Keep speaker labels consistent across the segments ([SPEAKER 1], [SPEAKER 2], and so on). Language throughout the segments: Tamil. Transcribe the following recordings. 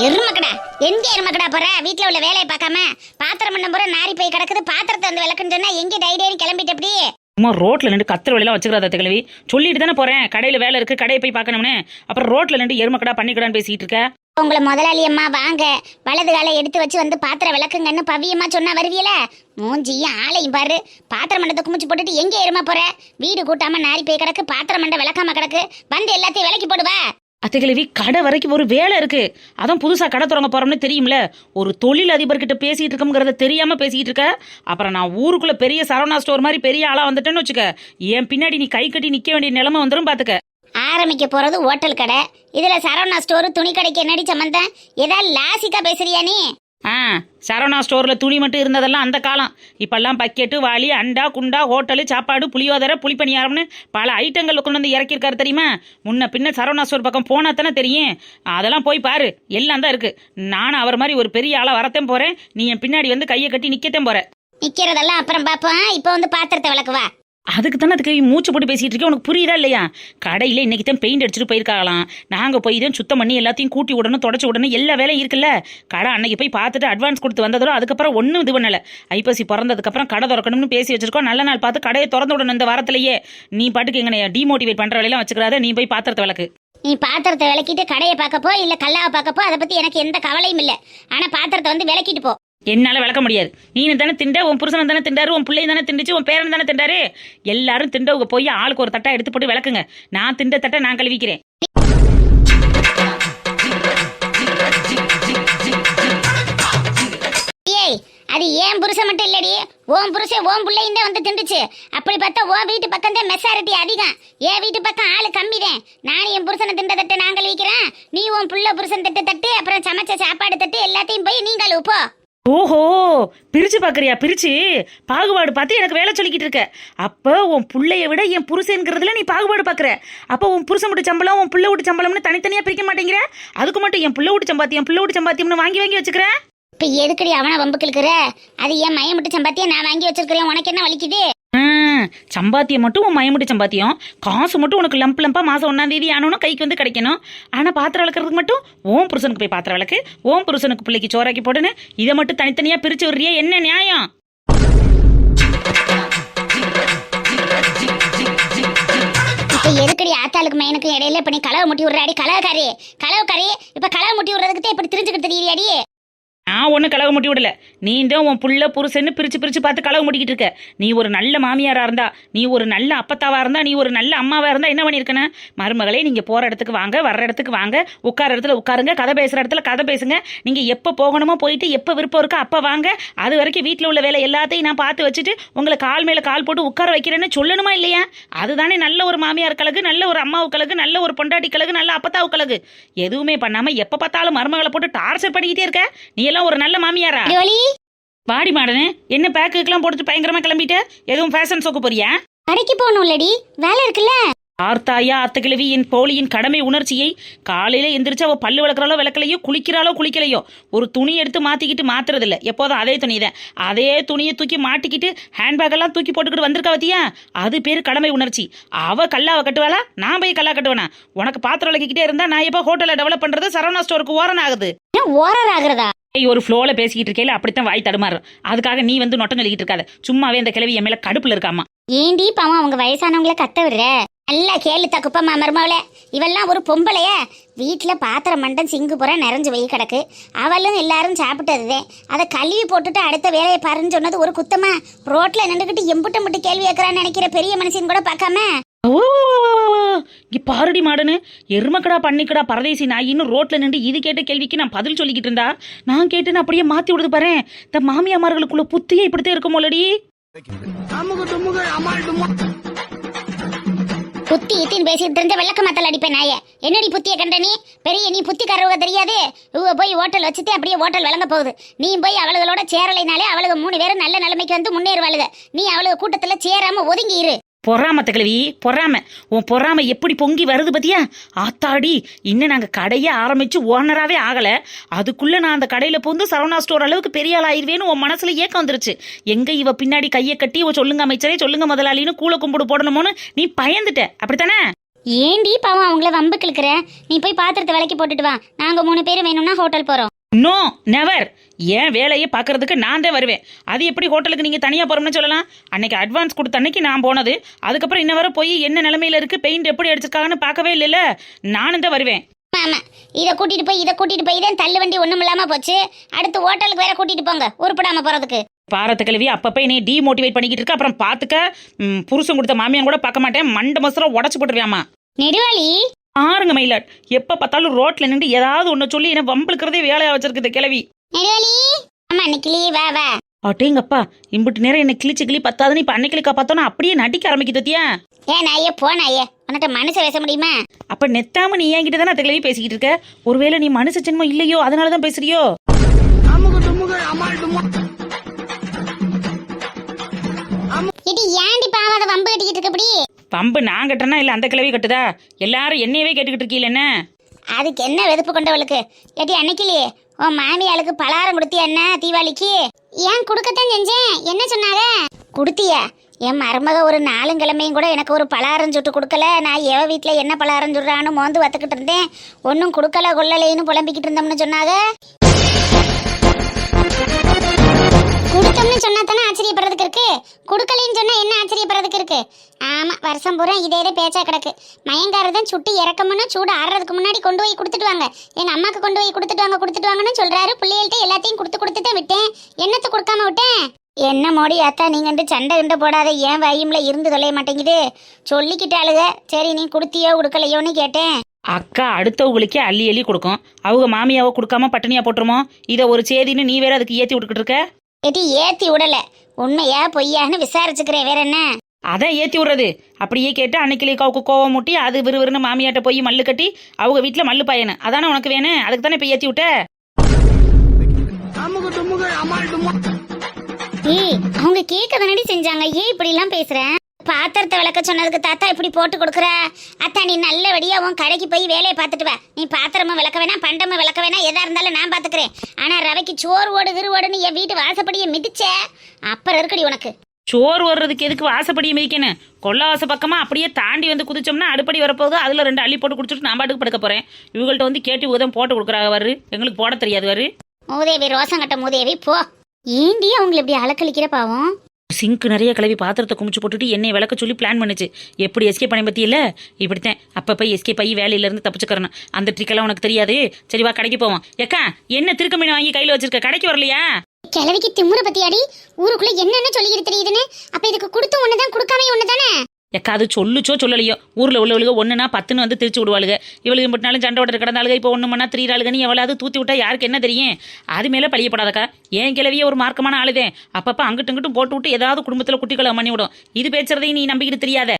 [SPEAKER 1] எருமக்கடா எங்க எருமக்கடா போற? வீட்டுல உள்ள வேலையை பார்க்காம பாத்திரம் பண்ண போற நாரி போய் கிடக்குது. பாத்திரத்தை வந்து விளக்குன்னு சொன்னா எங்க டைரி கிளம்பிட்டு எப்படி?
[SPEAKER 2] அம்மா ரோட்ல நின்று கத்திர வேலையெல்லாம் வச்சுக்கிறத கிளவி சொல்லிட்டு தானே போறேன். கடையில வேலை இருக்கு, கடையை போய் பார்க்கணும்னு. அப்புறம் ரோட்ல நின்று எருமக்கடா பண்ணிக்கடான்னு பேசிட்டு இருக்க.
[SPEAKER 1] உங்களை முதலாளி அம்மா வாங்க வலது காலை எடுத்து வச்சு வந்து பாத்திரம் விளக்குங்கன்னு பவியம்மா சொன்னா வருவியல? மூஞ்சியும் ஆளையும் பாரு. பாத்திரம் மண்டத்தை குமிச்சு போட்டுட்டு எங்க எருமா போற? வீடு கூட்டாம நாரி போய் கிடக்கு, பாத்திரம் மண்டை விளக்காம கிடக்கு. வந்து எல்லாத்தையும் விளக்கி போடுவா.
[SPEAKER 2] அத்தைக்கிழவி கடை வரைக்கும் ஒரு வேலை இருக்கு. அதான் புதுசா கடை தொடங்க போறோம்னு தெரியும்ல. ஒரு தொழில் அதிபர்கிட்ட பேசிட்டு இருக்கோங்கிறத தெரியாம பேசிட்டு இருக்க. அப்புறம் நான் ஊருக்குள்ள பெரிய சரவணா ஸ்டோர் மாதிரி பெரிய ஆளா வந்துட்டேன்னு வச்சுக்க, என் பின்னாடி நீ கை கட்டி நிக்க வேண்டிய நிலைமை வந்துடும் பாத்துக்க.
[SPEAKER 1] ஆரம்பிக்க போறது ஹோட்டல் கடை, இதுல சரவணா ஸ்டோர் துணி கடைக்கு என்னடி சம்பந்தம்? ஏதாவது லாசிக்கா பேசுறியா நீ?
[SPEAKER 2] சரவணா ஸ்டோர்ல துணி மட்டும் இருந்ததெல்லாம் அந்த காலம். இப்பெல்லாம் பக்கெட்டு, வாளி, அண்டா, குண்டா, ஹோட்டலு, சாப்பாடு, புளியோதரை, புளிப்பணியாரம்னு பல ஐட்டங்கள் கொண்டு வந்து இறக்கியிருக்காரு தெரியுமா? முன்ன பின்ன சரவணா ஸ்டோர் பக்கம் போனா தானே தெரியும். அதெல்லாம் போய் பாரு, எல்லாம் தான் இருக்கு. நானும் அவர் மாதிரி ஒரு பெரிய ஆளா வரத்தேன் போறேன். நீ என் பின்னாடி வந்து கையை கட்டி நிக்கத்தேன் போற.
[SPEAKER 1] நிக்கிறதெல்லாம் அப்புறம் பாப்போம். இப்ப வந்து பாத்திரத்தை விளக்குவா.
[SPEAKER 2] அதுக்கு தானே அதுக்கு மூச்சு போட்டு பேசிட்டு இருக்கேன். உனக்கு புரியுதா இல்லையா? கடையில் இன்னைக்கு தான் பெயிண்ட் அடிச்சுட்டு போயிருக்காங்களாம். நாங்கள் போய் தான் சுத்தம் பண்ணி எல்லாத்தையும் கூட்டி விடணும், தொடச்சி விடணும், எல்லா வேலையும் இருக்குல்ல. கடை அன்னைக்கு போய் பார்த்துட்டு அட்வான்ஸ் கொடுத்து வந்ததோ அதுக்கப்புறம் ஒன்றும் இது பண்ணலை. ஐப்பசி பிறந்ததுக்கப்புறம் கடை திறக்கணும்னு பேசி வச்சிருக்கோம். நல்ல நாள் பார்த்து கடையை திறந்து விடணும் இந்த வாரத்திலேயே. நீ பாட்டுக்கு எங்க டிமோட்டிவேட் பண்ணுற வேலையெல்லாம் வச்சுக்கிறாத. நீ போய் பாத்திரத்தை விளக்கு.
[SPEAKER 1] நீ பாத்திரத்தை விளக்கிட்டு கடையை பார்க்கப்போ இல்லை கல்லாவை பார்க்கப்போ அதை பற்றி எனக்கு எந்த கவலையும் இல்லை. ஆனால் பாத்திரத்தை வந்து விளக்கிட்டு போ.
[SPEAKER 2] என்னால விளக்க முடியாது. நீ தானே திண்ட, உன் புருஷன் தானே திண்டாரு, உன் பிள்ளையும் தானே திண்டுச்சு, உன் பேரன் தானே திண்டாரு. எல்லாரும் திண்டவுங்க போய் ஆளுக்கு ஒரு தட்டா எடுத்து போட்டு விளக்குங்க. நான் திண்ட தட்டை நான் கழுவிக்கிறேன்.
[SPEAKER 1] ஏய், அது ஏன் புருஷன் மட்டும் இல்லடி, ஓம் புருஷன் ஓம் பிள்ளையும் தான் வந்து திண்டுச்சு. அப்படி பார்த்தா ஓ வீட்டு பக்கம் தான் மெசாரிட்டி அதிகம், என் வீட்டு பக்கம் ஆளு கம்மி தான். நான் என் புருஷனை திண்ட தட்டை நான் கழுவிக்கிறேன். நீ உன் புள்ள புருஷன் தட்டு அப்புறம் சமைச்ச சாப்பாடு தட்டு எல்லாத்தையும் போய் நீ கழுவு போ.
[SPEAKER 2] ஓஹோ, பிரிச்சு பாக்குறியா? பிரிச்சு பாகுபாடு பார்த்து எனக்கு வேலை சொல்லிக்கிட்டு இருக்க. அப்ப உன் புள்ளைய விட என் புருஷன்ங்கிறதுல நீ பாகுபாடு பாக்குற. அப்ப உன் புருஷன் விட்டு சம்பளம், உன் புள்ள விட்டு சம்பளம்னு தனித்தனியா பிரிக்க மாட்டேங்கிற. அதுக்கு மட்டும் என் புள்ள விட்டு சம்பாத்தியம், புள்ள விட்டு சம்பாத்தியம்னு வாங்கி வாங்கி வச்சுக்கிறேன்.
[SPEAKER 1] இப்ப எதுக்கடி அவனை வம்புக்கு இருக்கிற? அது என் மையம் விட்டு சம்பாத்தியம் நான் வாங்கி வச்சிருக்கிறேன். உனக்கு என்ன வலிக்குது?
[SPEAKER 2] சம்பாத்தியம் மட்டும் உன் மயமுடி சம்பாத்தியம். காசு மட்டும் உனக்கு லம்ப் லம்பா மாசம் 1ஆம் தேதி ஆனோன்னு கைக்கு வந்து கிடைக்கணும். ஆனா பாத்திரம் விளக்குறதுக்கு மட்டும் ஓம் புருஷனுக்கு போய் பாத்திரம் விளக்கு, ஓம் புருஷனுக்கு பிள்ளைக்கு சோறாக்கி போடுன்னு இதை மட்டும் தனித்தனியா பிரிச்சு விடுறியே, என்ன நியாயம்?
[SPEAKER 1] இப்ப எதுக்கடி ஆத்தாளுக்கு மையனுக்கு இடையில இப்ப நீ களவு முட்டி விடுறாடி? களவுக்காரி இப்ப களவு முட்டி விடுறதுக்கு இப்படி தெரிஞ்சுக்கிட்டு தெரியாடி?
[SPEAKER 2] நான் ஒன்றும் கலவு முட்டி விடல. நீ தான் உன் புள்ள புருஷன்னு பிரிச்சு பிரிச்சு பார்த்து கலவு முட்டிக்கிட்டு இருக்க. நீ ஒரு நல்ல மாமியாரா இருந்தா, நீ ஒரு நல்ல அப்பத்தாவா இருந்தா, நீ ஒரு நல்ல அம்மாவா இருந்தா என்ன பண்ணிருக்கணும்? மருமகளே, நீங்க போற இடத்துக்கு வாங்க, வர்ற இடத்துக்கு வாங்க, உட்கார இடத்துல உட்காருங்க, கதை பேசுற இடத்துல கதை பேசுங்க. நீங்க எப்ப போகணுமோ போயிட்டு எப்ப விருப்பம் இருக்கோ அப்ப வாங்க. அது வரைக்கும் வீட்டுல உள்ள வேலை எல்லாத்தையும் நான் பார்த்து வச்சுட்டு உங்களை கால் மேல கால் போட்டு உட்கார வைக்கிறேன்னு சொல்லணுமா இல்லையா? அதுதானே நல்ல ஒரு மாமியார் கழகு, நல்ல ஒரு அம்மாவு கழகு, நல்ல ஒரு பொண்டாட்டி கழகு, நல்ல அப்பத்தாவு கழகு. எதுவுமே பண்ணாம எப்ப பார்த்தாலும் மருமகளை போட்டு டார்ச்சர் பண்ணிக்கிட்டே இருக்க. நீ எல்லாம் ஒரு நல்ல மாமியாரா? வாடி மாடனே, என்ன பேக்குக்கெல்லாம் போட்டு பயங்கரமா கிளம்பிட்ட? எதுவும் ஃபேஷன் ஷோக்கு போறியா?
[SPEAKER 1] கடைக்கு போகணும் இல்லடி, வேலை இருக்குல்ல.
[SPEAKER 2] ஆர்த்தாயா அத்தகிழவி என் போலியின் கடமை உணர்ச்சியை. காலையில எந்திரிச்சு அவ பல்லு விளக்குறாளோ விளக்கலையோ, குளிக்கிறாளோ குளிக்கலையோ, ஒரு துணி எடுத்து மாத்திக்கிட்டு மாத்துறது இல்ல. எப்போதும் அதே துணி தான். அதே துணியை தூக்கி மாட்டிக்கிட்டு ஹேண்ட்பேக் எல்லாம் தூக்கி போட்டுக்கிட்டு வந்திருக்கா பத்தியா? அது பேரு கடமை உணர்ச்சி. அவ கல்லாவை கட்டுவாளா, நான் போய் கல்லா கட்டுவேனா? உனக்கு பாத்திரம் விளக்கிக்கிட்டே இருந்தா நான் எப்ப ஹோட்டலை டெவலப் பண்றது? சரவணா ஸ்டோருக்கு ஓரன் ஆகுது.
[SPEAKER 1] ஓரர் ஆகுறதா?
[SPEAKER 2] ஒரு ஃப்ளோல பேசிக்கிட்டு இருக்கேல, அப்படித்தான் வாய் தடுமாறும். அதுக்காக நீ வந்து நொட்டம் சொல்லிக்கிட்டு இருக்காத. சும்மாவே அந்த கிழவி என் மேல கடுப்புல இருக்காமா.
[SPEAKER 1] ஏண்டி பாவம் அவங்க வயசானவங்கள கத்த விடுற? நல்லா கேளு தக்குப்பம்மா மருமவளே, இவெல்லாம் ஒரு பொம்பளைய. வீட்டுல பாத்திரம் மண்டன் சிங்கு புற நிறைஞ்சு வை கிடக்கு. அவளும் எல்லாரும் சாப்பிட்டதுதே. அதை கழுவி போட்டுட்டு அடுத்த வேலையை பாருன்னு சொன்னது ஒரு குத்தமா? ரோட்ல நின்றுகிட்டு எம்புட்ட முட்டு கேள்வி கேட்கறான்னு நினைக்கிற பெரிய மனுஷன் கூட பார்க்காம
[SPEAKER 2] பாரடி மாடனு எருமக்கடா பண்ணிக்கடா பரதேசி நாயின்னு ரோட்ல நின்று இது கேட்ட கேள்விக்கு நான் பதில் சொல்லிக்கிட்டு இருந்தா, நான் கேட்டுன்னு அப்படியே மாத்தி விடுது பாரு. இந்த மாமியாமார்களுக்குள்ள புத்தியே இப்படித்தான் இருக்கும் போலடி.
[SPEAKER 1] புத்தி இத்தின் பேசிட்டு இருந்த விளக்க மாத்தல் அடிப்பேன் நாய. என்னடி புத்திய கண்ட நீ? பெரிய நீ புத்தி கருவ தெரியாது. இவ போய் ஹோட்டல் வச்சுட்டு அப்படியே ஹோட்டல் விளங்க போகுது. நீ போய் அவளுகளோட சேரலைனாலே அவளுக்கு 3 பேரும் நல்ல நிலைமைக்கு வந்து முன்னேறுவாளுக. நீ அவளுக்கு கூட்டத்துல சேராம ஒதுங்கி இரு.
[SPEAKER 2] பொறாம கிழவி பொறாம. உன் பொறாம எப்படி பொங்கி வருது பத்தியா? ஆத்தாடி, இன்னும் நாங்க கடையை ஆரம்பிச்சு ஓனராவே ஆகல, அதுக்குள்ள நான் அந்த கடையில புந்து சரவணா ஸ்டோர் அளவுக்கு பெரிய ஆள் ஆயிருவேன்னு உன் மனசுல ஏக்கம் வந்துருச்சு. எங்க இவ பின்னாடி கையை கட்டி சொல்லுங்க அமைச்சரே, சொல்லுங்க முதலாளின்னு கூல கும்பிடு போடணுமோன்னு நீ பயந்துட்ட, அப்படித்தானே?
[SPEAKER 1] ஏண்டி பாவம் அவங்கள வம்புக்கு இழுக்கிற? நீ போய் பாத்திரத்தை விலைக்கு போட்டுட்டு வா. நாங்க 3 பேர் வேணும்னா ஹோட்டல் போறோம்.
[SPEAKER 2] No never. ஏன் வேலையை பார்க்கறதுக்கு நான் தான் வருவேன். அது எப்படி ஹோட்டலுக்கு நீங்க தனியா போறோம்னு சொல்லலாம்? அன்னைக்கு அட்வான்ஸ் கொடுத்த அன்னைக்கு நான் போனது, அதுக்கப்புறம் இன்ன வரை போய் என்ன நிலைமையில இருக்கு, பெயிண்ட் எப்படி அடிச்சிருக்காங்கன்னு பார்க்கவே இல்லைல்ல. நானும் தான் வருவேன்.
[SPEAKER 1] ஆமா, இதை கூட்டிட்டு போய் தான் தள்ளு வண்டி ஒண்ணும் இல்லாம போச்சு. அடுத்து ஹோட்டலுக்கு வேற கூட்டிட்டு போங்க, உருப்படாம போறதுக்கு.
[SPEAKER 2] பாரத்து கல்வி அப்பப்ப நீ டிமோட்டிவேட் பண்ணிக்கிட்டு இருக்க. அப்புறம் பாத்துக்க, புருஷன் கொடுத்த மாமியான் கூட பார்க்க மாட்டேன், மண்ட மசரம் உடச்சு போட்டுருவியாமா.
[SPEAKER 1] நெடுவாளி
[SPEAKER 2] ஆறுங்க மயிலாட், எப்ப பார்த்தாலும் ரோட்ல நின்று ஏதாவது ஒண்ணு சொல்லி என்ன வம்பளுக்கிறதே வேலையா வச்சிருக்குது கிளவி.
[SPEAKER 1] நெடுவாளி, அம்மா நிக்கலி வா வா.
[SPEAKER 2] அட்டேங்கப்பா, இம்பிட்டு நேரம் என்ன கிளி பத்தாதுன்னு இப்ப அன்னைக்கு பார்த்தோன்னா அப்படியே நடிக்க ஆரம்பிக்குதியா?
[SPEAKER 1] ஏன் நாயே போ நாயே, உன்கிட்ட மனசை பேச முடியுமா?
[SPEAKER 2] அப்ப நெத்தாம நீ என்கிட்ட தானே கிளவி பேசிக்கிட்டு இருக்க. ஒருவேளை நீ மனுஷ ஜென்மம் இல்லையோ அதனாலதான் பேசுறியோ?
[SPEAKER 1] இது ஏண்டி பாவாத வம்பு கட்டிக்கிட்டு இருக்கப்படி?
[SPEAKER 2] பம்பு நான் கட்டுறனா இல்ல அந்த கிளவி கட்டுதா? எல்லாரும் என்னையவே கேட்டுக்கிட்டு இருக்கீல என்ன?
[SPEAKER 1] அதுக்கு என்ன வெதுப்பு கொண்டவளுக்கு? ஏட்டி அன்னைக்கிலே உன் மாமியாளுக்கு பலகாரம் கொடுத்தியா என்ன தீபாவளிக்கு? ஏன் கொடுக்கத்தான் செஞ்சேன். என்ன சொன்னாங்க? கொடுத்தியா? என் மருமக ஒரு 4 கிழமையும் கூட எனக்கு ஒரு பலகாரம் சுட்டு கொடுக்கல. நான் எவ வீட்டில் என்ன பலகாரம் சுடுறான்னு மோந்து வத்துக்கிட்டு இருந்தேன். ஒன்றும் கொடுக்கல கொள்ளலைன்னு புலம்பிக்கிட்டு இருந்தோம்னு சொன்னாங்க. கொடுத்தோம்னு சொன்னா தானே ஆச்சரியப்படுறதுக்கு இருக்கு. கொடுக்கலைன்னு சொன்னா என்ன ஆச்சரியப்படுறதுக்கு இருக்கு? ஆமா, வருஷம் பூரா இதே பேச்சா கிடக்கு. மயங்காரதான் சுட்டு இறக்கமுன்னா சூடு ஆடுறதுக்கு முன்னாடி கொண்டு போய் கொடுத்துட்டு வாங்க, எங்க அம்மாக்கு கொண்டு போய் கொடுத்துட்டு வாங்கன்னு சொல்றாரு. பிள்ளைகள்ட்ட எல்லாத்தையும் கொடுத்து விட்டேன். என்னத்தை கொடுக்காம விட்டேன்? என்ன மோடி அத்தா, நீங்க சண்டை கிண்ட போடாத, ஏன் வயிம்ல இருந்து தொலைய மாட்டேங்குது. சொல்லிக்கிட்டாளுக. சரி, நீ கொடுத்தியோ கொடுக்கலையோன்னு கேட்டேன்.
[SPEAKER 2] அக்கா அடுத்தவங்களுக்கே அள்ளி அள்ளி கொடுக்கும், அவங்க மாமியாவை கொடுக்காம பட்டினியா போட்டுருமோ? இதை ஒரு சேதின்னு நீ வேற அதுக்கு ஏத்தி விட்டுக்கிட்டு இருக்க.
[SPEAKER 1] ஏட்டி ஏத்தி விடல, உண்மையா பொய்யான்னு விசாரிச்சுக்கிறேன், வேற என்ன?
[SPEAKER 2] அதான் ஏத்தி விடுறது. அப்படியே கேட்டு அன்னைக்கிளே காவுக்கு கோவம் மூட்டி அது விறுவிறுன்னு மாமியாட்ட போய் மல்லு கட்டி அவங்க வீட்டுல மல்லு பாயனு. அதானே உனக்கு வேணும், அதுக்கு தானே இப்ப ஏத்தி விட்ட.
[SPEAKER 1] ஏய், அவங்க கேட்க தானடி செஞ்சாங்க, ஏன் இப்படி எல்லாம் பேசுறேன்? பாத்திரத்தை விளக்க சொன்னதுக்கு தாத்தா இப்படி போட்டு கொடுக்குற? அத்தா, நீ நல்லபடியா உன் கடைக்கு போய் வேலையை பார்த்துட்டு வா. நீ பாத்திரமும் விளக்க வேணாம், பண்டமும் விளக்க வேணாம், எதா இருந்தாலும் நான் பாத்துக்கிறேன். ஆனா ரவைக்கு சோறு ஓடு கிருவோடுன்னு என் வீட்டு வாசப்படியை மிதிச்ச அப்புறம் இருக்குடி உனக்கு.
[SPEAKER 2] சோறு வர்றதுக்கு எதுக்கு வாசப்படியை மிதிக்கணும்? கொல்லவாச பக்கமா அப்படியே தாண்டி வந்து குதிச்சோம்னா அடுப்படி வரப்போகுது, அதுல 2 அள்ளி போட்டு குடிச்சிட்டு நான் பாட்டுக்கு படுக்க போறேன். இவங்கள்ட்ட வந்து கேட்டு உதம் போட்டு கொடுக்குறாங்க வரு, எங்களுக்கு போட தெரியாது வரு.
[SPEAKER 1] மூதேவி, ரோசங்கட்ட மூதேவி போ. ஏண்டி அவங்களை இப்படி அலக்கழிக்கிற பாவம்?
[SPEAKER 2] சிங்க் நிறைய கிளவி பாத்திரத்தை குமிச்சு போட்டுட்டு என்னை விளக்க சொல்லி பிளான் பண்ணுச்சு. எப்படி எஸ்கேப் பண்ணி பத்தி இல்ல, இப்படித்தான் அப்பப்ப எஸ்கேப் ஆகி வேலையில இருந்து தப்பிச்சுக்கிறேன். அந்த ட்ரிக்கெல்லாம் உனக்கு தெரியாது. சரி வா, கடைக்கு போவோம். ஏக்கா, என்ன திருக்க மீன் வாங்கி கையில வச்சிருக்க, கடைக்கு வரலையா?
[SPEAKER 1] கிழவிக்கு திமுற பத்தியாடி, ஊருக்குள்ள என்னென்ன சொல்லிக்கிட்டு தெரியுதுன்னு. அப்ப இதுக்கு கொடுத்து ஒண்ணுதான், கொடுக்காம ஒண்ணுதானே?
[SPEAKER 2] எக்கா, அது சொல்லுச்சோ சொல்லலையோ, ஊர்ல உள்ளவளுக 1னா 10ன்னு வந்து திருச்சி விடுவாளுங்க. இவளுக்கு மட்டும்னாலும் சண்டை ஓட்ட கிடந்தாளுங்க. இப்போ 1 மணி 3 எவ்வளவு தூத்தி விட்டா யாருக்கு என்ன தெரியும்? அது மேல பழியப்படாதக்கா. ஏன் கிளவியே ஒரு மார்க்கமான ஆளுதேன். அப்பப்ப அங்கிட்டு இங்கிட்டும் போட்டு விட்டு ஏதாவது குடும்பத்துல குட்டிகளை பண்ணி விடும். இது பேசுறதையும் நீ நம்பிக்கிட்டு தெரியாத.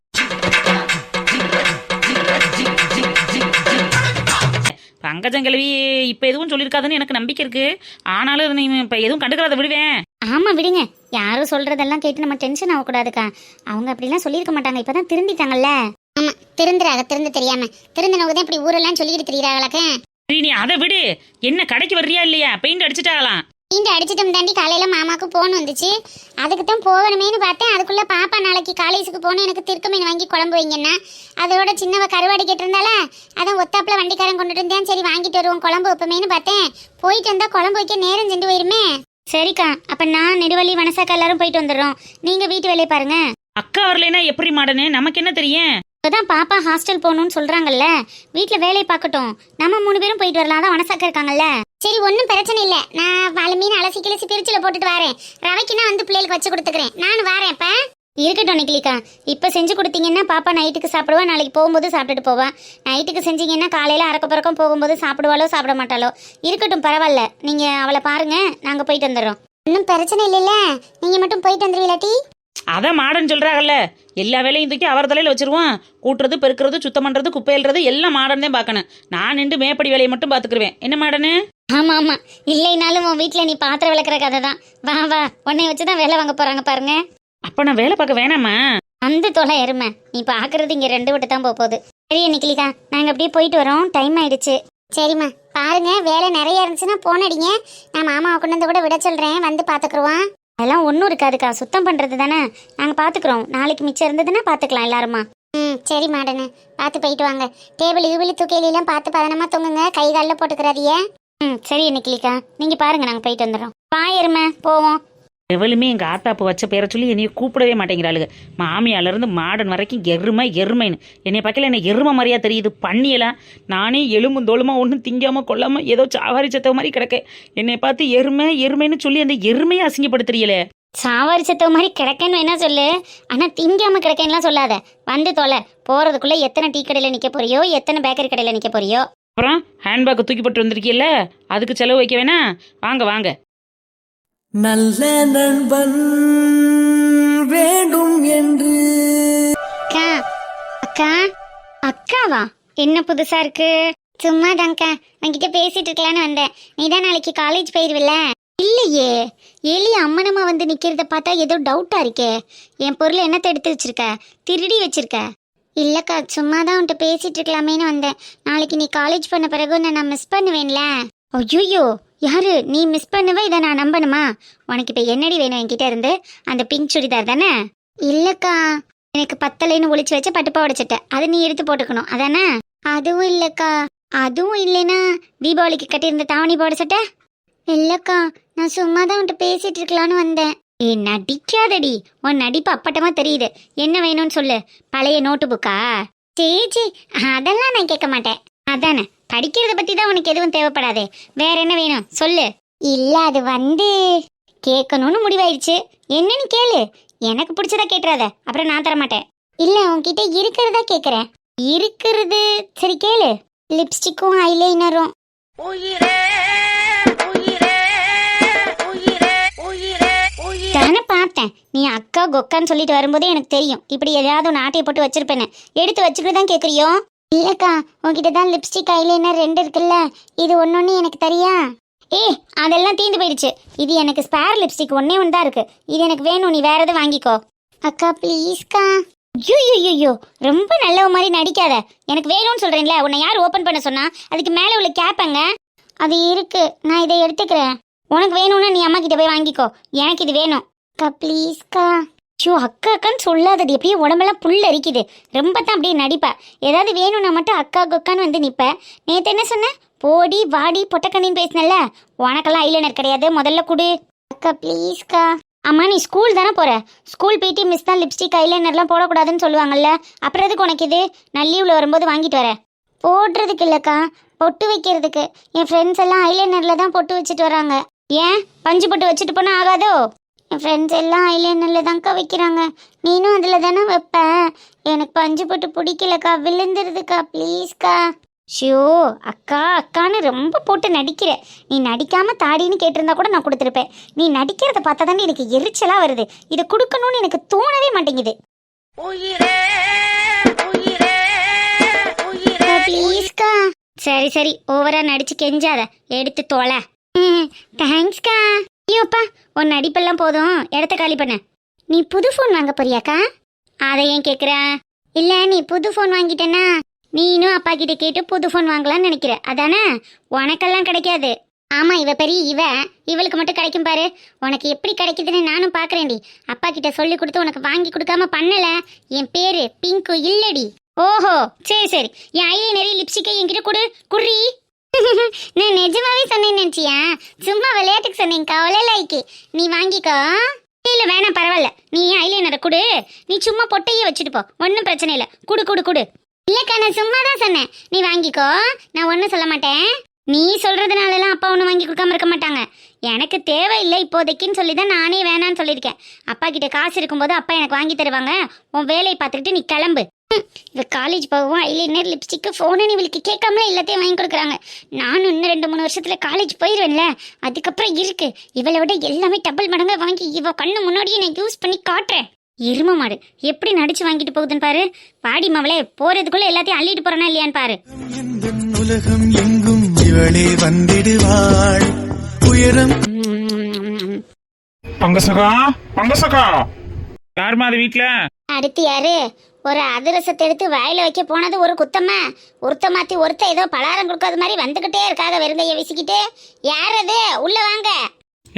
[SPEAKER 2] பங்கஜங்கிழவி இப்ப எதுவும் சொல்லியிருக்காதுன்னு எனக்கு நம்பிக்கை இருக்கு. ஆனாலும் நீ இப்ப எதுவும் கண்டுக்கிறத விடுவேன்.
[SPEAKER 1] ஆமா விடுங்க, யாரும் சொல்றதெல்லாம் கேட்டு நம்ம டென்ஷன் ஆகக்கூடாதுக்கா. அவங்க அப்படிலாம் சொல்லியிருக்க மாட்டாங்க, இப்பதான் திருந்திட்டாங்கல்ல. ஆமா, திருந்த தெரியாம திருந்தினவங்கதான் இப்படி ஊரெல்லாம் சொல்லிட்டு தெரியுறாங்களாக்க.
[SPEAKER 2] நீ அதை விடு. என்ன கடைக்கு வர்றியா இல்லையா? பெயிண்ட் அடிச்சுட்டாங்களாம்.
[SPEAKER 1] பெயிண்ட் அடிச்சிட்டும் தாண்டி. காலையில மாமாக்கு போன் வந்துச்சு, அதுக்கு தான் போகணுமேனு பார்த்தேன். அதுக்குள்ள பாப்பா நாளைக்கு காலேஜுக்கு போன எனக்கு திருக்க மீன் வாங்கி குழம்பு வைங்கன்னா, அதோட சின்னவ கருவாடி கேட்டிருந்தால, அதான் ஒத்தாப்புல வண்டிக்காரன் கொண்டுட்டு இருந்தேன். சரி வாங்கிட்டு வருவோம் குழம்பு வைப்பமேனு பார்த்தேன். போயிட்டு வந்தா குழம்பு வைக்க நேரம் சென்று போயிருமே. சரிக்கா, அப்ப நான் நெடுவழி வனசாக்கா எல்லாரும் போயிட்டு வந்துடுறோம். நீங்க வீட்டு வேலையை பாருங்க.
[SPEAKER 2] அக்கா வரலைன்னா எப்படி மாடனே, நமக்கு என்ன தெரியும்?
[SPEAKER 1] இப்பதான் பாப்பா ஹாஸ்டல் போகணும்னு சொல்றாங்கல்ல, வீட்டுல வேலையை பார்க்கட்டும். நம்ம 3 பேரும் போயிட்டு வரலாம், அதான் வனசாக்கா இருக்காங்கல்ல. சரி, ஒன்றும் பிரச்சனை இல்லை. நான் வாழை மீன் அலசி கிளசி பிரிச்சுல போட்டுட்டு வரேன். ரவைக்குன்னா வந்து பிள்ளைகளுக்கு வச்சு கொடுத்துக்கிறேன். நான் வரேன். இப்ப இருக்கட்டும் நிக்கிலிக்கா, இப்ப செஞ்சு கொடுத்தீங்கன்னா பாப்பா நைட்டுக்கு சாப்பிடுவா, நாளைக்கு போகும்போது சாப்பிட்டுட்டு போவா. நைட்டுக்கு செஞ்சீங்கன்னா காலையில அறக்க பறக்கம் போகும்போது சாப்பிடுவாளோ சாப்பிட மாட்டாளோ. இருக்கட்டும், பரவாயில்ல. நீங்க அவளை பாருங்க, நாங்க போயிட்டு வந்துடுறோம். ஒன்றும் பிரச்சனை இல்லைல்ல, நீங்க மட்டும் போயிட்டு வந்துருவீலாட்டி?
[SPEAKER 2] அதான் மாடன் சொல்றாங்கல்ல, எல்லா வேலையும் தூக்கி அவர் தலையில வச்சிருவோம். கூட்டுறது, பெருக்கிறது, சுத்தம் பண்றது, குப்பை எழுறது எல்லாம் மாடன் தான் பார்க்கணும். நான் நின்று மேப்படி வேலையை மட்டும் பாத்துக்கிருவேன். என்ன மாடனு?
[SPEAKER 1] ஆமா ஆமா, இல்லைனாலும் உன் வீட்டுல நீ பாத்திரம் விளக்குற கதை தான். வா வா, உன்னை வச்சுதான் வேலை வாங்க போறாங்க பாருங்க.
[SPEAKER 2] அப்ப நான் வேலை பார்க்க வேணாமா?
[SPEAKER 1] அந்த தொலை எருமை நீ பாக்குறது இங்க 2 விட்டு தான் போகுது. சரி நிக்கிலிக்கா, நாங்க அப்படியே போயிட்டு வரோம், டைம் ஆயிடுச்சு. சரிம்மா, பாருங்க வேலை நிறைய இருந்துச்சுன்னா போன் அடிங்க, நான் மாமாவை கொண்டு வந்து கூட விட சொல்றேன், வந்து பாத்துக்குருவான். அதெல்லாம் ஒன்றும் இருக்காதுக்கா, சுத்தம் பண்றது தானே, நாங்க பாத்துக்கிறோம். நாளைக்கு மிச்சம் இருந்ததுன்னா பாத்துக்கலாம் எல்லாருமா. சரி மாடனு, பார்த்து போயிட்டு வாங்க. டேபிள் ஈபிள் தூக்கையிலாம் பார்த்து பதனமா தூங்குங்க, கை காலில் போட்டுக்கிறாதியே. சரி நிக்கிலிக்கா, நீங்க பாருங்க, நாங்க போயிட்டு வந்துடுறோம். பாயிருமே போவோம்.
[SPEAKER 2] எவளுமே எங்கள் ஆத்தாப்பு வச்ச பேரை சொல்லி என்னைய கூப்பிடவே மாட்டேங்கிறாளுங்க. மாமியாலேருந்து மாடன் வரைக்கும் எருமைன்னு என்னை பார்க்கல என்ன எருமை மாதிரியா தெரியுது. பண்ணியெல்லாம் நானே எலும்பும் தோளுமா ஒன்றும் திங்காமல் கொள்ளாமல் ஏதோ சாவாரி சத்த மாதிரி கிடக்கேன். என்னை பார்த்து எருமைன்னு சொல்லி அந்த எருமையை அசிங்கப்படுத்துறீங்களே.
[SPEAKER 1] சாவாரி சத்த மாதிரி கிடக்கேன்னு வேணா சொல்லு, ஆனால் திங்காமல் கிடக்கேன்னுலாம் சொல்லாத. வந்து தொலை, போகிறதுக்குள்ளே எத்தனை டீ கடையில் நிற்க போறியோ, எத்தனை பேக்கரி கடையில் நிற்க போறியோ.
[SPEAKER 2] அப்புறம் ஹேண்ட்பேக்கை தூக்கி போட்டு வந்திருக்கீல்ல, அதுக்கு செலவு வைக்க வேணா. வாங்க வாங்க.
[SPEAKER 3] நல்ல நண்பன் வேண்டும் என்று.
[SPEAKER 1] அக்கா அக்கா அக்காவா? என்ன புதுசா இருக்கு? சும்மா தான்க்கா, உன்கிட்ட பேசிட்டு இருக்கலான்னு வந்தேன். நீ தான் நாளைக்கு காலேஜ் போயிருவில்ல? இல்லையே, எலி அம்மனமா வந்து நிக்கிறத பார்த்தா ஏதோ டவுட்டா இருக்கே. என் பொருளை என்னத்தை எடுத்து வச்சிருக்க? திருடி வச்சிருக்க? இல்லக்கா, சும்மா தான் உன்கிட்ட பேசிட்டு இருக்கலாமேன்னு வந்தேன். நாளைக்கு நீ காலேஜ் பண்ண பிறகு உன்னை நான் மிஸ் பண்ணுவேன்ல. ஐயோ, யாரு நீ மிஸ் பண்ணுவ? இதை நான் நம்பணுமா? உனக்கு இப்போ என்னடி வேணும் என்கிட்ட இருந்து? அந்த பிங்க் சுடிதார் தானே? இல்லக்கா, எனக்கு பத்தலைன்னு ஒளிச்சு வச்ச பட்டுப்பாவாடை சட்டை, அது நீ எடுத்து போட்டுக்கணும் அதானே? அதுவும் இல்லக்கா. அதுவும் இல்லைன்னா தீபாவளிக்கு கட்டியிருந்த தாவணி பாவாடை சட்டை? இல்லக்கா, நான் சும்மா தான் உன்கிட்ட பேசிட்டு இருக்கலான்னு வந்தேன். நடிக்காதடி, உன் நடிப்பு அப்பட்டமா தெரியுது. என்ன வேணும்னு சொல்லு. பழைய நோட்டு புக்கா? சேச்சி, அதெல்லாம் நான் கேட்க மாட்டேன். அதானே, படிக்கிறத பத்தி தான் உனக்கு எதுவும் தேவைப்படாதே. வேற என்ன வேணும் சொல்லு. இல்ல, அது வந்து கேட்கணும்னு முடிவாயிடுச்சு. என்னன்னு கேளு. எனக்கு பிடிச்சதா கேட்டுறாத, அப்புறம் நான் தர மாட்டேன். இல்ல, உன்கிட்ட இருக்கிறதா கேக்குறேன். இருக்கிறது சரி கேளு. லிப்ஸ்டிக்கும் ஐலைனரும். தானே பார்த்தேன், நீ அக்கா கொக்கான்னு சொல்லிட்டு வரும்போதே எனக்கு தெரியும் இப்படி ஏதாவது ஒரு ஆட்டையை போட்டு வச்சிருப்பேன்னு. எடுத்து வச்சுக்கிட்டு தான் கேட்குறியோ? இல்லக்கா, உன்கிட்ட தான் லிப்ஸ்டிக் ஐலைனர் 2 இருக்குல்ல, இது ஒன்னொன்னு எனக்கு தெரியா? அதெல்லாம் தீந்து போயிடுச்சு. இது எனக்கு ஸ்பேர் லிப்ஸ்டிக் ஒன்னே ஒன்று தான் இருக்கு. இது எனக்கு வேணும், நீ வேற எதுவும் வாங்கிக்கோ. அக்கா ப்ளீஸ்க்கா. ஐயோ, ரொம்ப நல்லவ மாதிரி நடிக்காத. எனக்கு வேணும்னு சொல்றேன்ல, உன்னை யார் ஓப்பன் பண்ண சொன்னா? அதுக்கு மேலே உள்ள கேப்பங்க அது இருக்கு, நான் இதை எடுத்துக்கிறேன். உனக்கு வேணும்னா நீ அம்மா கிட்ட போய் வாங்கிக்கோ, எனக்கு இது வேணும். அக்கா ப்ளீஸ்க்கா. அக்கான்னு சொல்லாதடி, அப்படியே உடம்பெல்லாம் புல் அரிக்குது. ரொம்ப தான் அப்படியே நடிப்பா. ஏதாவது வேணும்னா மட்டும் அக்கா கொக்கான்னு வந்து நிப்ப. நேற்று என்ன சொன்ன? போடி வாடி பொட்டக்கண்ணின்னு பேசினல்ல, உனக்கெல்லாம் ஐலைனர் கிடையாது, முதல்ல கொடு. அக்கா ப்ளீஸ்க்கா. அம்மா, நீ ஸ்கூல் தானே போற? ஸ்கூல் போயிட்டு மிஸ் தான் லிப்ஸ்டிக் ஐலைனர்லாம் போடக்கூடாதுன்னு சொல்லுவாங்கல்ல, அப்புறம் எதுக்கு உனக்கு இது? நான் லீவில் வரும்போது வாங்கிட்டு வரேன். போடுறதுக்கு இல்லைக்கா, பொட்டு வைக்கிறதுக்கு. என் ஃப்ரெண்ட்ஸ் எல்லாம் ஐலைனரில் தான் பொட்டு வச்சுட்டு வராங்க. ஏன் பஞ்சு பொட்டு வச்சுட்டு போனால் ஆகாதோ? என் ஃப்ரெண்ட்ஸ் எல்லாம் ஐலைனரில் தான்க்கா வைக்கிறாங்க, நீனும் அதில் தானே வைப்ப. எனக்கு பஞ்சு பொட்டு பிடிக்கலக்கா, விழுந்துருதுக்கா, ப்ளீஸ்க்கா. அக்கான்னு ரொம்ப போட்டு நடிக்கிற. நீ நடிக்காம தாடின்னு கேட்டிருந்தா கூட நான் கொடுத்துருப்பேன். நீ நடிக்கிறத பார்த்தா தானே எனக்கு எரிச்சலா வருது. இதை கொடுக்கணும்னு எனக்கு தோணவே மாட்டேங்குது. ப்ளீஸ்க்கா. சரி, ஓவரா நடிச்சு கெஞ்சாத, எடுத்து தோலை. தேங்க்ஸ்க்கா. ஐயோப்பா, உன் நடிப்பெல்லாம் போதும், இடத்த காலி பண்ண. நீ புது ஃபோன் வாங்க போறியாக்கா? அதை ஏன் கேட்குற? இல்லை, நீ புது ஃபோன் வாங்கிட்டேன்னா நீனும் அப்பா கிட்ட கேட்டு புது ஃபோன் வாங்கலாம்னு நினைக்கிற அதானே? உனக்கெல்லாம் கிடைக்காது. ஆமா, இவ பெரிய இவளுக்கு மட்டும் கிடைக்கும் பாரு. உனக்கு எப்படி கிடைக்குதுன்னு நானும் பார்க்குறேன்டி. அப்பா கிட்ட சொல்லி கொடுத்து உனக்கு வாங்கி கொடுக்காம பண்ணல. என் பேரு பிங்கு இல்லடி. ஓஹோ, சரி, என் ஐலைனரி லிப்ஸ்டிக்கை என்கிட்ட குடுறி. நான் நிஜமாவே சொன்னேன்னு நினைச்சியா? சும்மா விளையாட்டுக்கு சொன்னேன்க்கா, லைக்கு நீ வாங்கிக்கோ. இல்லை வேணாம், பரவாயில்ல, நீ ஏன் ஐலைனரை கொடு. நீ சும்மா பொட்டையே வச்சுட்டு போ, ஒன்றும் பிரச்சனை இல்லை. குடு. இல்லைக்கா, நான் சும்மா தான் சொன்னேன், நீ வாங்கிக்கோ, நான் ஒன்றும் சொல்ல மாட்டேன். நீ சொல்றதுனாலலாம் அப்பா ஒன்றும் வாங்கி கொடுக்காம இருக்க மாட்டாங்க. எனக்கு தேவையில்லை இப்போதைக்குன்னு சொல்லி தான் நானே வேணான்னு சொல்லியிருக்கேன். அப்பா கிட்ட காசு இருக்கும்போது அப்பா எனக்கு வாங்கி தருவாங்க. உன் வேலையை பார்த்துக்கிட்டு நீ கிளம்பு. இவ காலேஜ் போவோம், ஐலைனர் லிப்ஸ்டிக்கு ஃபோனு இவளுக்கு கேட்காமலே எல்லாத்தையும் வாங்கி கொடுக்குறாங்க. நானும் இன்னும் 2-3 வருஷத்துல காலேஜ் போயிடுவேன்ல, அதுக்கப்புறம் இருக்கு இவளை விட எல்லாமே டபுள் மடங்கா வாங்கி இவ கண்ணு முன்னாடியே நான் யூஸ் பண்ணி காட்டுறேன். எரும மாடு எப்படி நடிச்சு வாங்கிட்டு போகுதுன்னு பாரு. பாடி மவளே, போறதுக்குள்ள எல்லாத்தையும் அள்ளிட்டு போறனா இல்லையான்னு பாரு.
[SPEAKER 3] உலகம் எங்கும் இவளே வந்திடுவாள் உயரம்.
[SPEAKER 4] பங்கசகா யாருமா அது வீட்டுல?
[SPEAKER 1] அடுத்து யாரு? ஒரு அதிரசத்தை எடுத்து வாயில வைக்க போனது ஒரு குத்தமா? ஒருத்த மாத்தி ஒருத்த ஏதோ பலாரம் கொடுக்காத மாதிரி வந்துகிட்டே இருக்காக வெறுங்கைய வீசிக்கிட்டு. யார் அது? உள்ள வாங்க.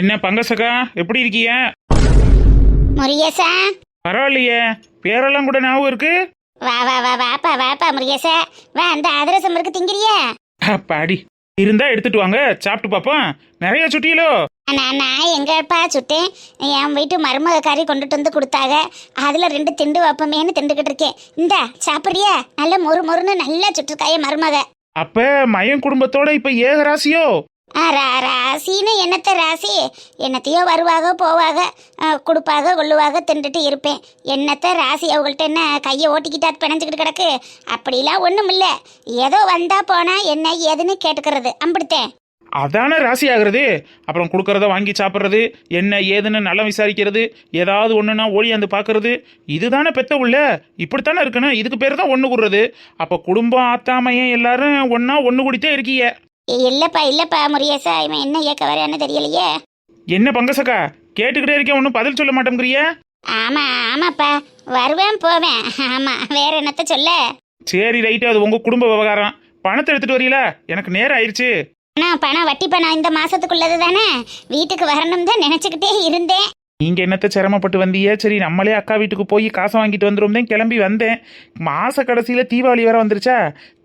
[SPEAKER 4] என்ன பங்கசக்கா, எப்படி இருக்கீங்க?
[SPEAKER 1] முருகேசா,
[SPEAKER 4] பரவாயில்லையே, பேரெல்லாம் கூட ஞாபகம் இருக்கு.
[SPEAKER 1] வா வா வா வாப்பா வாப்பா முருகேசா, வா அந்த அதிரசம் இருக்கு திங்கிறியா?
[SPEAKER 4] பாடி இருந்தா எடுத்துட்டு வாங்க, சாப்பிட்டு பாப்போம். நிறைய சுட்டியலோ?
[SPEAKER 1] நான் எங்கப்பா சுட்டேன்? என் வீட்டு மருமக கறி கொண்டுட்டு வந்து கொடுத்தாங்க. அதுல 2 திண்டு வைப்பமேன்னு திண்டுகிட்டு இருக்கேன். இந்தா சாப்பிட்றியா? நல்ல மொறு மொறுன்னு நல்லா சுட்டுருக்காய மருமக.
[SPEAKER 4] அப்ப மயம் குடும்பத்தோட இப்ப ஏகராசியோ?
[SPEAKER 1] ராசின்னு என்னத்த ராசி? என்னத்தையோ வருவாக போவாக, கொடுப்பாக கொள்ளுவாக திண்டுட்டு இருப்பேன். என்னத்த ராசி? அவங்கள்ட்ட என்ன கையை ஓட்டிக்கிட்டா பிணைஞ்சிக்கிட்டு கிடக்கு? அப்படிலாம் ஒன்றும் இல்லை. ஏதோ வந்தா போனா என்ன ஏதுன்னு கேட்டுக்கிறது, அம்பிடுத்தேன்.
[SPEAKER 4] அதானே ராசி ஆகுறது. அப்புறம் கொடுக்கறத வாங்கி சாப்பிட்றது, என்ன ஏதுன்னு நல்லா விசாரிக்கிறது, ஏதாவது ஒண்ணுன்னா ஓடியாந்து பாக்குறது, இதுதானே பெத்த உள்ள. இப்படித்தானே இருக்கணும். இதுக்கு பேர் தான் ஒண்ணு கூடுறது. அப்ப குடும்பம் ஆத்தாமையும் எல்லாரும் ஒன்னா ஒண்ணு கூடித்தே இருக்கீங்க.
[SPEAKER 1] இல்லப்பா முருகேசா, இவன் என்ன ஏக்க வரான்னு தெரியலையே.
[SPEAKER 4] என்ன பங்கசக்கா, கேட்டுக்கிட்டே இருக்கேன், ஒன்றும் பதில் சொல்ல மாட்டேங்கிறிய?
[SPEAKER 1] ஆமாப்பா, வருவேன் போவேன். ஆமா, வேற என்னத்த சொல்ல.
[SPEAKER 4] சரி ரைட்டு, அது உங்க குடும்ப விவகாரம். பணத்தை எடுத்துட்டு வரீங்களா? எனக்கு நேரம் ஆயிடுச்சு.
[SPEAKER 1] பணம் வட்டி பணம் இந்த மாசத்துக்குள்ளது தானே. வீட்டுக்கு வரணும் தான் நினைச்சுக்கிட்டே இருந்தேன்.
[SPEAKER 4] நீங்க என்னத்த சிரமப்பட்டு வந்தீங்க? சரி நம்மளே அக்கா வீட்டுக்கு போய் காசை வாங்கிட்டு வந்துடும் தான் கிளம்பி வந்தேன். மாச கடைசியில தீபாவளி வேற வந்துருச்சா.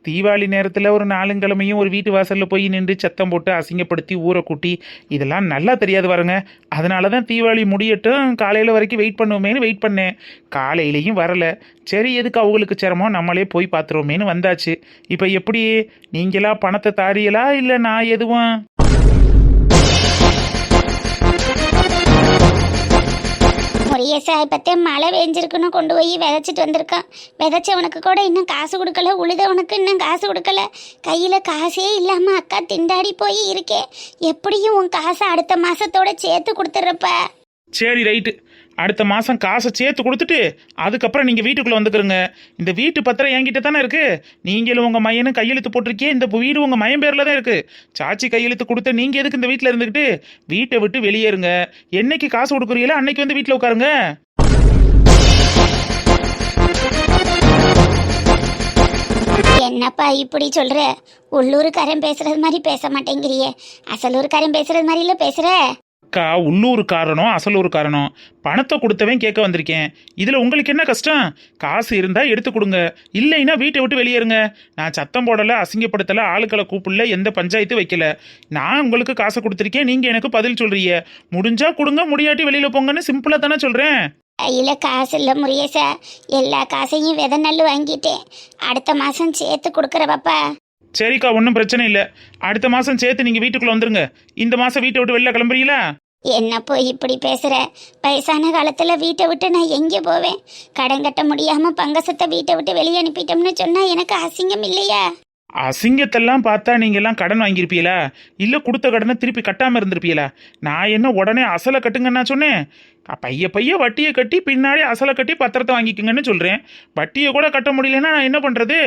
[SPEAKER 4] தீபாவளி நேரத்தில் ஒரு 4 கிழமையும் ஒரு வீட்டு வாசலில் போய் நின்று சத்தம் போட்டு அசிங்கப்படுத்தி ஊரை கூட்டி இதெல்லாம் நல்லா தெரியாது பாருங்க. அதனால தான் தீபாவளி முடியட்டும் காலையில் வரைக்கும் வெயிட் பண்ணுவோமேனு வெயிட் பண்ணேன். காலையிலையும் வரலை. சரி எதுக்கு அவங்களுக்கு சிரமம், நம்மளே போய் பார்த்துருவோமேனு வந்தாச்சு. இப்போ எப்படி, நீங்களா பணத்தை தாரியலா இல்லை நான் எதுவும்?
[SPEAKER 1] முருகேசா, இப்பத்தே மழை பெஞ்சிருக்குன்னு கொண்டு போய் விதைச்சிட்டு வந்திருக்கான். விதைச்சவனுக்கு கூட இன்னும் காசு கொடுக்கல, உழுதவனுக்கு இன்னும் காசு கொடுக்கல. கையில் காசே இல்லாமல் அக்கா திண்டாடி போய் இருக்கேன். எப்படியும் உன் காசை அடுத்த மாசத்தோட சேர்த்து கொடுத்துட்றப்ப.
[SPEAKER 4] சரி ரைட்டு, அடுத்த மாதம் காசை சேர்த்து கொடுத்துட்டு அதுக்கப்புறம் நீங்கள் வீட்டுக்குள்ளே வந்துக்கிறங்க. இந்த வீட்டு பத்திரம் என்கிட்ட தானே இருக்குது. நீங்களும் உங்கள் மையனும் கையெழுத்து போட்டிருக்கே. இந்த வீடு உங்கள் மையம் பேரில் தான் இருக்குது. சாச்சி கையெழுத்து கொடுத்த நீங்கள் எதுக்கு இந்த வீட்டில் இருந்துக்கிட்டு? வீட்டை விட்டு வெளியேறுங்க. என்னைக்கு காசு கொடுக்குறீங்களோ அன்னைக்கு வந்து வீட்டில் உட்காருங்க.
[SPEAKER 1] என்னப்பா இப்படி சொல்ற? உள்ளூருக்காரன் பேசுறது மாதிரி பேச மாட்டேங்கிறியே. அசலூருக்காரன் பேசுறது மாதிரில பேசுற.
[SPEAKER 4] அக்கா, உள்ளூர் காரணம் அசலூர் காரணம். பணத்தை கொடுத்தவன் கேட்க வந்திருக்கேன். இதில் உங்களுக்கு என்ன கஷ்டம்? காசு இருந்தால் எடுத்து கொடுங்க, இல்லைன்னா வீட்டை விட்டு வெளியேறுங்க. நான் சத்தம் போடலை, அசிங்கப்படுத்தலை, ஆளுக்களை கூப்பிடல, எந்த பஞ்சாயத்து வைக்கல. நான் உங்களுக்கு காசு கொடுத்துருக்கேன், நீங்கள் எனக்கு பதில் சொல்கிறீங்க. முடிஞ்சா கொடுங்க, முடியாட்டி வெளியில் போங்கன்னு சிம்பிளாக தானே சொல்கிறேன்.
[SPEAKER 1] கையில் காசு இல்லை முருகேசா. எல்லா காசையும் விதை நெல் வாங்கிட்டேன். அடுத்த மாதம் சேர்த்து கொடுக்குறப்பா.
[SPEAKER 4] சரிக்கா, ஒன்றும் பிரச்சனை இல்லை. அடுத்த மாதம் சேர்த்து நீங்கள் வீட்டுக்குள்ளே வந்துருங்க. இந்த மாதம் வீட்டை விட்டு வெளில கிளம்புறீங்களா?
[SPEAKER 1] என்ன போய் இப்படி பேசுற? வயசான காலத்துல வீட்டை விட்டு நான் எங்கே போவேன்? கடன் கட்ட முடியாம பங்கசத்தை வீட்டை விட்டு வெளியே அனுப்பிட்டோம்னு சொன்னா எனக்கு அசிங்கம் இல்லையா?
[SPEAKER 4] அசிங்கத்தெல்லாம் பார்த்தா நீங்கள்லாம் கடன் வாங்கியிருப்பீங்களா? இல்லை கொடுத்த கடனை திருப்பி கட்டாமல் இருந்திருப்பீங்களா? நான் என்ன உடனே அசலை கட்டுங்கன்னு நான் சொன்னேன்? பைய வட்டியை கட்டி பின்னாடி அசலை கட்டி பத்திரத்தை வாங்கிக்கோங்கன்னு சொல்கிறேன். வட்டியை கூட கட்ட முடியலன்னா நான் என்ன பண்ணுறது?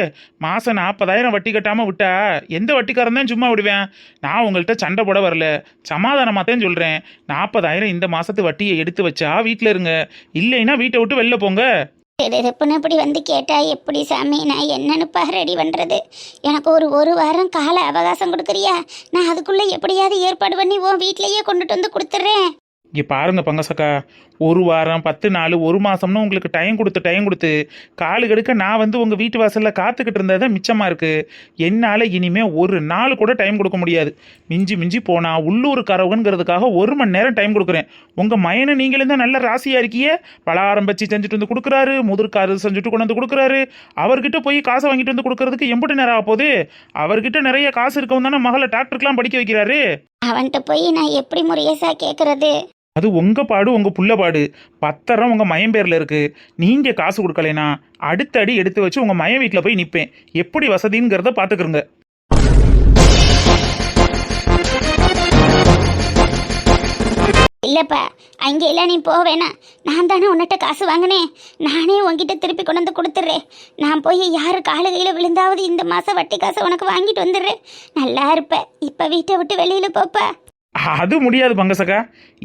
[SPEAKER 4] மாதம் 40,000 வட்டி கட்டாமல் விட்டா எந்த வட்டிக்காரன் தான் சும்மா விடுவேன்? நான் உங்கள்கிட்ட சண்டை போட வரல, சமாதானமாக தான் சொல்கிறேன். 40,000 இந்த மாதத்து வட்டியை எடுத்து வச்சா வீட்டில் இருங்க, இல்லைன்னா வீட்டை விட்டு வெளில போங்க.
[SPEAKER 1] திடுப்புன்னு இப்படி வந்து கேட்டா எப்படி சாமி? நான் என்னன்னுப்பா ரெடி பண்றது? எனக்கு ஒரு வாரம் கால அவகாசம் கொடுக்குறியா? நான் அதுக்குள்ள எப்படியாவது ஏற்பாடு பண்ணி உன் வீட்லயே கொண்டுட்டு வந்து கொடுத்துட்றேன்.
[SPEAKER 4] இங்கே பாருங்க பங்கசக்கா, 1 வாரம் 10 நாள் 1 மாதம்னு உங்களுக்கு டைம் கொடுத்து காலு கெடுக்க நான் வந்து உங்கள் வீட்டு வாசலில் காத்துக்கிட்டு இருந்தது தான் மிச்சமாக இருக்குது. என்னால் இனிமேல் ஒரு நாள் கூட டைம் கொடுக்க முடியாது. மிஞ்சி போனால் உள்ளூருக்காரவங்கிறதுக்காக 1 மணி நேரம் டைம் கொடுக்குறேன். உங்கள் மயனு நீங்களும் தான் நல்ல ராசியாக இருக்கியே. பலகாரம் வச்சு செஞ்சுட்டு வந்து கொடுக்குறாரு, முதிர்காரு செஞ்சுட்டு கொண்டு வந்து கொடுக்குறாரு. அவர்கிட்ட போய் காசை வாங்கிட்டு வந்து கொடுக்கறதுக்கு எம்பிட்டு நேரம் ஆக போகுது? அவர்கிட்ட நிறைய காசு இருக்கவும் தானே மகளை டாக்டருக்கெலாம் படிக்க வைக்கிறாரு.
[SPEAKER 1] அவன்கிட்ட போய் நான் எப்படி முருகேசா கேட்கறது?
[SPEAKER 4] அது உங்கள் பாடு, உங்கள் புள்ள பாடு. பத்திரம் உங்கள் மயம் பேரில் இருக்குது. நீங்கள் காசு கொடுக்கலைன்னா அடுத்த அடி எடுத்து வச்சு உங்கள் மயம் வீட்டில் போய் நிற்பேன். எப்படி வசதிங்கிறத பார்த்துக்கிறங்க.
[SPEAKER 1] இல்லப்பா, அங்கெல்லாம் நீ போவேனா? நான் தானே உன்னிட்ட காசு வாங்கினேன். நானே உன்கிட்ட திருப்பி கொண்டு வந்து கொடுத்துட்றேன். நான் போய் யாரு காலு கையில் விழுந்தாவது இந்த மாதம் வட்டி காசை உனக்கு வாங்கிட்டு வந்துடுறேன். நல்லா இருப்ப. இப்போ வீட்டை விட்டு வெளியில் போப்பா.
[SPEAKER 4] அது முடியாது பங்கசக்கா.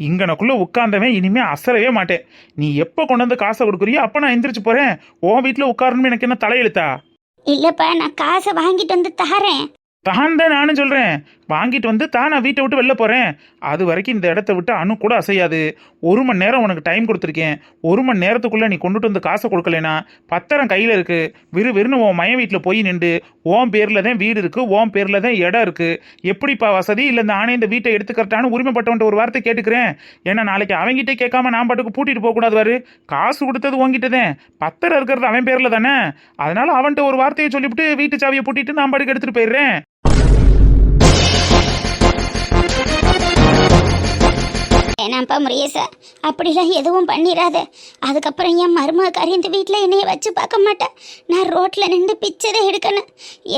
[SPEAKER 4] இங்கனக்குள்ள உட்கார்ந்தவன் இனிமே அசரவே மாட்டேன். நீ எப்போ கொண்டு வந்து காசை கொடுக்குறியோ அப்போ நான் எந்திரிச்சு போறேன். உன் வீட்டில் உட்காரணும்னு எனக்கு என்ன தலையெழுத்தா?
[SPEAKER 1] இல்லப்பா, நான் காசை வாங்கிட்டு வந்து தாரேன்.
[SPEAKER 4] தான் நானும் சொல்றேன். வாங்கிட்டு வந்து தான் நான் வீட்டை விட்டு வெளில போறேன். அது வரைக்கும் இந்த இடத்த விட்டு அணு கூட அசையாது. 1 மணி நேரம் உனக்கு டைம் கொடுத்துருக்கேன். 1 மணி நேரத்துக்குள்ள நீ கொண்டுட்டு வந்து காசை கொடுக்கலனா பத்திரம் கையில இருக்கு. விறுவிறுன்னு உன் மய வீட்டில் போய் நின்று உன் பேர்ல தான் வீடு இருக்கு, உன் பேர்ல தான் இடம் இருக்கு. எப்படிப்பா வசதி? இல்லை நானே இந்த வீட்டை எடுத்துக்கிறட்டான்னு உரிமைப்பட்டவன்ட்ட ஒரு வார்த்தை கேட்டுக்கிறேன். ஏன்னா நாளைக்கு அவங்கிட்டே கேட்காம நான் பாட்டுக்கு பூட்டிட்டு போக கூடாது. வாரு, காசு கொடுத்தது உன்கிட்டதான், பத்திரம் இருக்கிறது அவன் பேர்ல தானே. அதனால அவன்கிட்ட ஒரு வார்த்தையை சொல்லிவிட்டு வீட்டு சாவியை பூட்டிட்டு நான் பாட்டுக்கு எடுத்துட்டு போயிடுறேன்.
[SPEAKER 1] ஏன்னாப்பா முருகேசா, அப்படிலாம் எதுவும் பண்ணிடாத. அதுக்கப்புறம் என் மருமகாரி இந்த வீட்டில் என்னைய வச்சு பார்க்க மாட்டேன். நான் ரோட்டில் நின்று பிச்சதை எடுக்கணும்.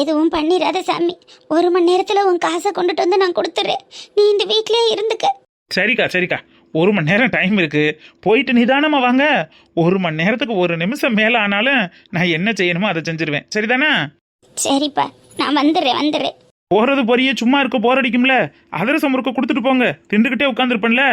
[SPEAKER 1] எதுவும் பண்ணிடாத சாமி. 1 மணி நேரத்தில் உன் காசை கொண்டுட்டு வந்து நான் கொடுத்துட்றேன். நீ இந்த வீட்டிலே இருந்துக்க.
[SPEAKER 4] சரிக்கா சரிக்கா, 1 மணி நேரம் டைம் இருக்கு. போயிட்டு நிதானமா வாங்க. 1 மணி நேரத்துக்கு 1 நிமிஷம் மேல ஆனாலும் நான் என்ன செய்யணுமோ அதை செஞ்சிருவேன். சரிதானே?
[SPEAKER 1] சரிப்பா, நான் வந்துடுறேன்.
[SPEAKER 4] போறது பொரிய சும்மா இருக்க போர் அடிக்கும்ல. அதிரசம் முறுக்க கொடுத்துட்டு போங்க. திண்டுக்கிட்டே உட்காந்துருப்பேன்ல.